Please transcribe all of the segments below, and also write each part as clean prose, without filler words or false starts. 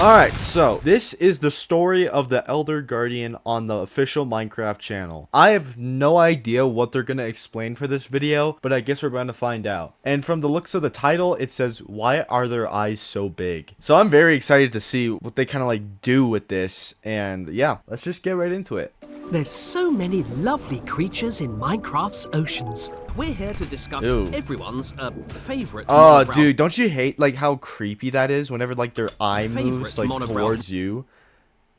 Alright, so this is the story of the Elder Guardian on the official Minecraft channel. I have no idea what they're going to explain for this video, but I guess we're going to find out. And from the looks of the title, it says, why are their eyes so big? So I'm very excited to see what they kind of like do with this. And yeah, let's just get right into it. There's so many lovely creatures in Minecraft's oceans. We're here to discuss everyone's favorite. Oh, dude, don't you hate like how creepy that is whenever like their eye moves like towards you?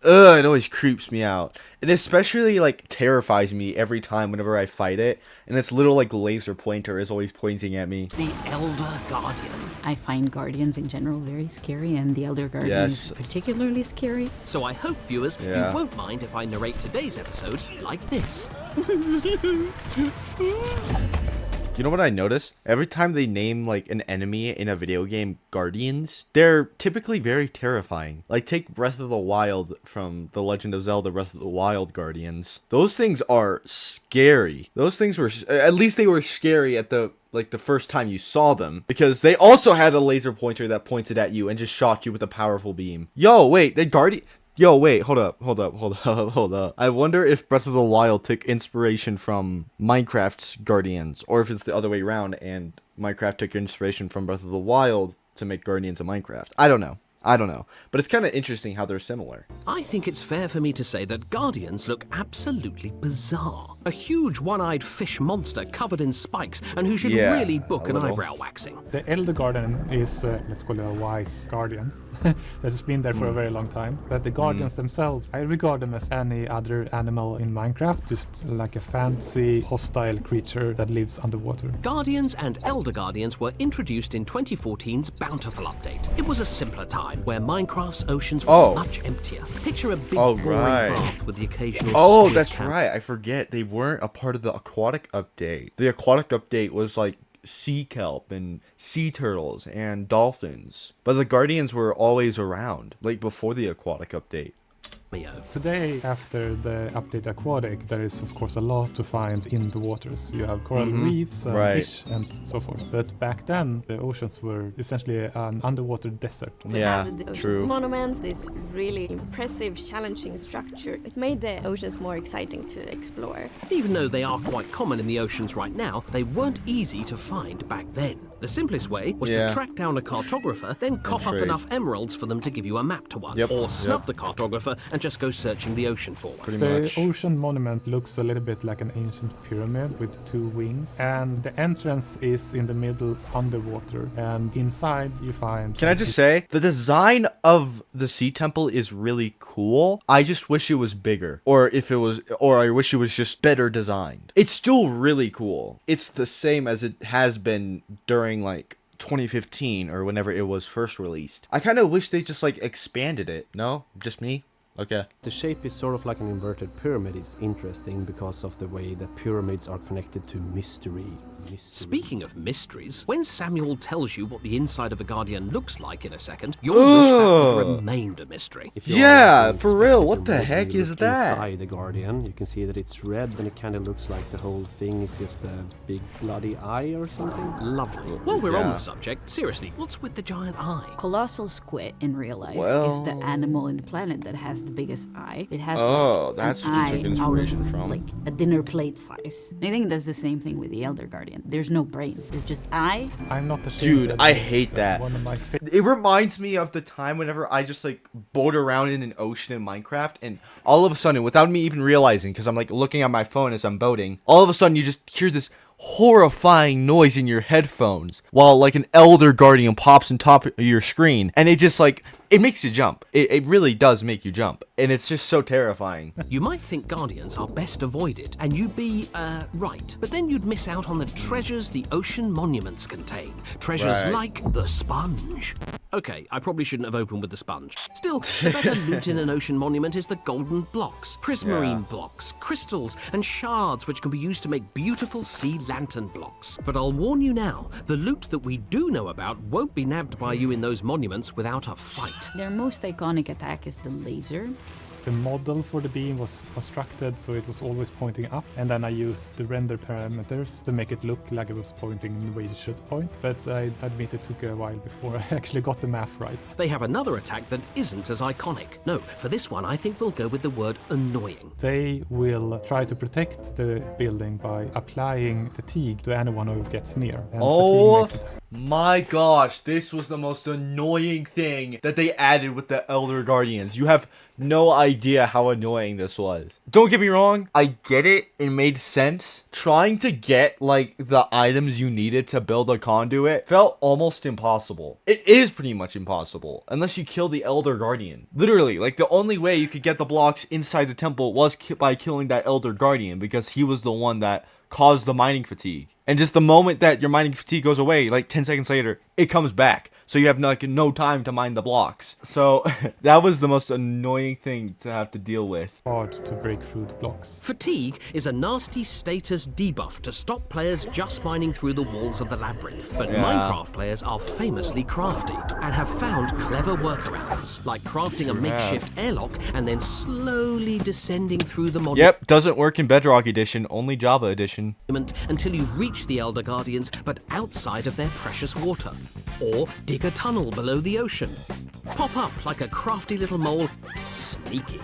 Ugh, it always creeps me out. It especially like terrifies me every time whenever I fight it, and its little like laser pointer is always pointing at me. The Elder Guardian. I find Guardians in general very scary, and the Elder Guardian is particularly scary. So I hope, viewers, you won't mind if I narrate today's episode like this. You know what I noticed? Every time they name like an enemy in a video game Guardians, they're typically very terrifying. Like take Breath of the Wild from The Legend of Zelda Breath of the Wild Guardians. Those things are scary. Those things were, at least they were scary at the first time you saw them, because they also had a laser pointer that pointed at you and just shot you with a powerful beam. Yo, wait, the Guardian... Yo, wait, hold up. I wonder if Breath of the Wild took inspiration from Minecraft's Guardians, or if it's the other way around and Minecraft took inspiration from Breath of the Wild to make Guardians of Minecraft. I don't know. But it's kind of interesting how they're similar. I think it's fair for me to say that Guardians look absolutely bizarre. A huge one-eyed fish monster covered in spikes and who should really book an eyebrow waxing. The Elder Guardian is, let's call it a wise guardian. That has been there for a very long time. But the Guardians themselves, I regard them as any other animal in Minecraft, just like a fancy, hostile creature that lives underwater. Guardians and Elder Guardians were introduced in 2014's Bountiful Update. It was a simpler time where Minecraft's oceans were much emptier. Picture a big boring bath with the occasional that's right. I forget. They weren't a part of the aquatic update. The aquatic update was like sea kelp and sea turtles and dolphins, but the Guardians were always around, like before the aquatic update. Today, after the update aquatic, there is of course a lot to find in the waters. You have coral reefs, fish, and so forth. But back then, the oceans were essentially an underwater desert. Yeah, the true. Monument, this really impressive, challenging structure. It made the oceans more exciting to explore. Even though they are quite common in the oceans right now, they weren't easy to find back then. The simplest way was to track down a cartographer, then cough up enough emeralds for them to give you a map to one, or snub the cartographer and just go searching the ocean for one. The ocean monument looks a little bit like an ancient pyramid with two wings, and the entrance is in the middle underwater, and inside you find... Can I just say, the design of the sea temple is really cool. I just wish it was bigger, or I wish it was just better designed. It's still really cool. It's the same as it has been during like 2015 or whenever it was first released. I kind of wish they just like expanded it. No? Just me? Okay. The shape is sort of like an inverted pyramid. It's interesting because of the way that pyramids are connected to mystery. Speaking of mysteries, when Samuel tells you what the inside of a Guardian looks like in a second, you'll wish that would remained a mystery. Yeah, for real, what the heck is that? Inside the Guardian, you can see that it's red, and it kind of looks like the whole thing is just a big bloody eye or something. Lovely. While we're on the subject, seriously, what's with the giant eye? Colossal squid in real life is the animal in the planet that has the biggest eye. It has that's an what you eye took inspiration out of, from. like a dinner plate size. And I think that's the same thing with the Elder Guardian. There's no brain. It's just eye. I'm not ashamed. Dude, I hate that. One of my it reminds me of the time whenever I just like boat around in an ocean in Minecraft, and all of a sudden, without me even realizing, because I'm like looking at my phone as I'm boating, all of a sudden you just hear this horrifying noise in your headphones while like an Elder Guardian pops on top of your screen, and it just like it makes you jump. It really does make you jump, and it's just so terrifying. You might think Guardians are best avoided, and you'd be right, but then you'd miss out on the treasures the ocean monuments contain. Treasures like the sponge. Okay, I probably shouldn't have opened with the sponge. Still, the better loot in an ocean monument is the golden blocks, prismarine blocks, crystals, and shards which can be used to make beautiful sea lantern blocks. But I'll warn you now, the loot that we do know about won't be nabbed by you in those monuments without a fight. Their most iconic attack is the laser. The model for the beam was constructed so it was always pointing up, and then I used the render parameters to make it look like it was pointing in the way it should point. But I admit it took a while before I actually got the math right. They have another attack that isn't as iconic. No, for this one, I think we'll go with the word annoying. They will try to protect the building by applying fatigue to anyone who gets near. And Oh fatigue makes it my gosh, this was the most annoying thing that they added with the Elder Guardians. You have no idea how annoying this was. Don't get me wrong, I get it. It made sense. Trying to get like the items you needed to build a conduit felt almost impossible. It is pretty much impossible unless you kill the Elder Guardian. Literally, like the only way you could get the blocks inside the temple was by killing that Elder Guardian, because he was the one that caused the mining fatigue. And just the moment that your mining fatigue goes away, like 10 seconds later, it comes back. So you have no time to mine the blocks. So that was the most annoying thing to have to deal with. hard to break through the blocks. Fatigue is a nasty status debuff to stop players just mining through the walls of the labyrinth. But Yeah. Minecraft players are famously crafty and have found clever workarounds, like crafting a makeshift airlock and then slowly descending through the monument Yep, doesn't work in Bedrock Edition, only Java Edition. until you've reached the Elder Guardians, but outside of their precious water. Or dig a tunnel below the ocean. Pop up like a crafty little mole. Sneaky.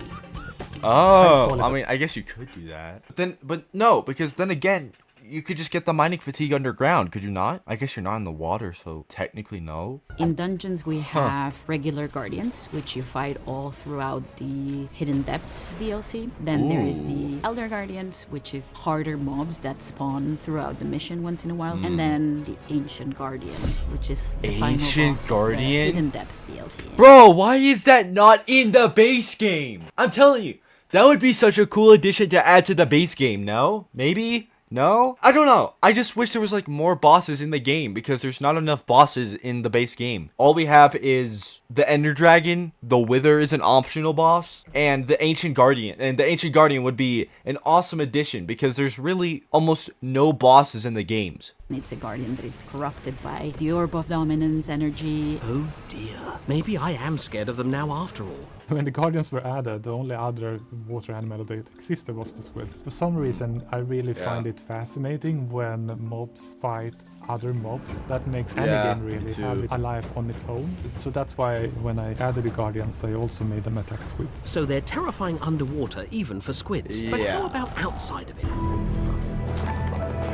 Oh, I mean, I guess you could do that. But no, because then again, you could just get the mining fatigue underground, could you not? I guess you're not in the water, so technically no. In dungeons, we have regular guardians, which you fight all throughout the Hidden Depths DLC. Then there is the Elder Guardians, which is harder mobs that spawn throughout the mission once in a while. And then the Ancient Guardian, which is the final Ancient boss of Guardian? the Hidden Depths DLC. Bro, why is that not in the base game? I'm telling you, that would be such a cool addition to add to the base game, no? Maybe? No? I don't know. I just wish there was like more bosses in the game, because there's not enough bosses in the base game. All we have is the Ender Dragon, the Wither is an optional boss, and the Ancient Guardian. And the Ancient Guardian would be an awesome addition, because there's really almost no bosses in the games. It's a guardian that is corrupted by the Orb of Dominance energy. Oh dear. Maybe I am scared of them now after all. When the Guardians were added, the only other water animal that existed was the squids. For some reason, I really find it fascinating when mobs fight other mobs. That makes any Yeah, game me really too. have a life on its own. So that's why when I added the Guardians, I also made them attack squid. So they're terrifying underwater even for squids. But Yeah. how about outside of it?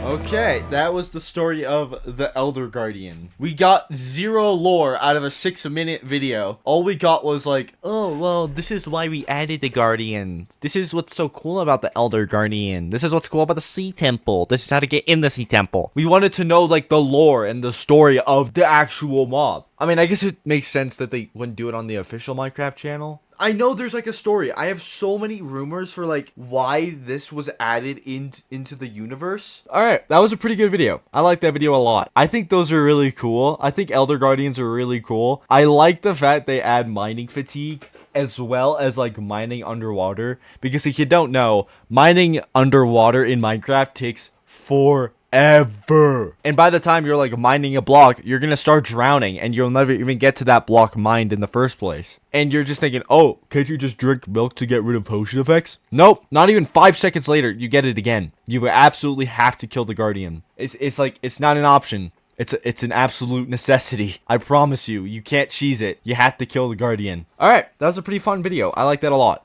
Okay, that was the story of the Elder Guardian. We got 0 lore out of a 6-minute video. All we got was like, oh, well, this is why we added the Guardian. This is what's so cool about the Elder Guardian. This is what's cool about the Sea Temple. This is how to get in the Sea Temple. We wanted to know like the lore and the story of the actual mob. I mean, I guess it makes sense that they wouldn't do it on the official Minecraft channel. I know there's like a story. I have so many rumors for like why this was added into the universe. All right, that was a pretty good video. I like that video a lot. I think those are really cool. I think Elder Guardians are really cool. I like the fact they add mining fatigue as well as like mining underwater, because if you don't know, mining underwater in Minecraft takes forever. And by the time you're like mining a block, you're gonna start drowning and you'll never even get to that block mined in the first place. And you're just thinking, oh, can't you just drink milk to get rid of potion effects? Nope, not even 5 seconds later, you get it again. You absolutely have to kill the Guardian. It's like, it's not an option. It's an absolute necessity. I promise you, you can't cheese it. You have to kill the Guardian. All right, that was a pretty fun video. I like that a lot.